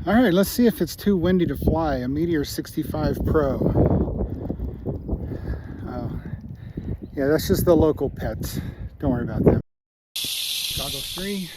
All right, let's see if it's too windy to fly. A Meteor 65 Pro. Oh, yeah, that's just the local pets. Don't worry about them. Toggle 3.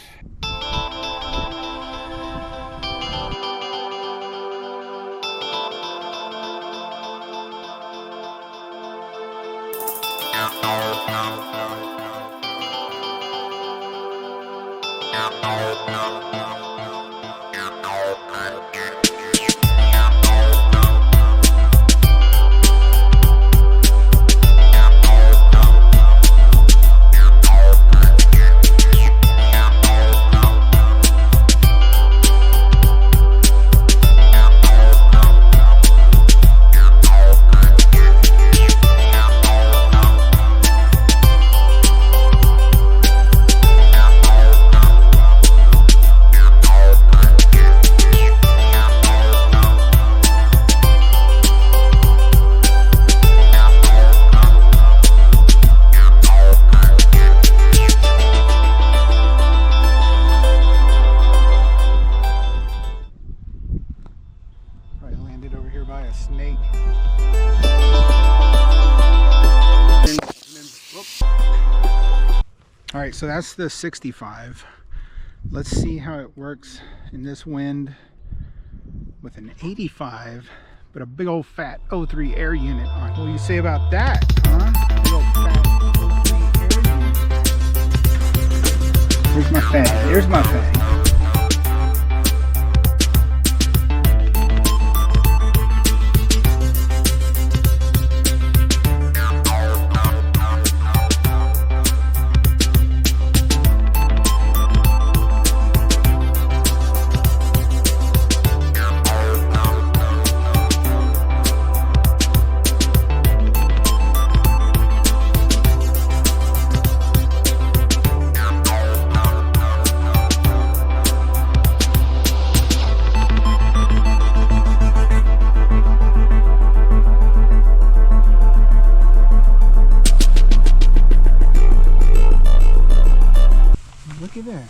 Over here by a snake. All right, so that's the 65. Let's see how it works in this wind with an 85, but a big old fat O3 air unit on. What do you say about that, huh? Big old fat O3 air unit. Here's my fan. Here's my fan. Looky there.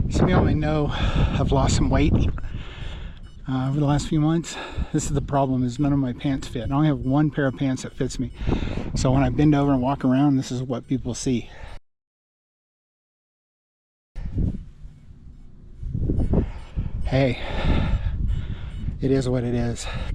Some of y'all may know I've lost some weight over the last few months. This is the problem, is none of my pants fit. I only have one pair of pants that fits me. So when I bend over and walk around, this is what people see. Hey, it is what it is.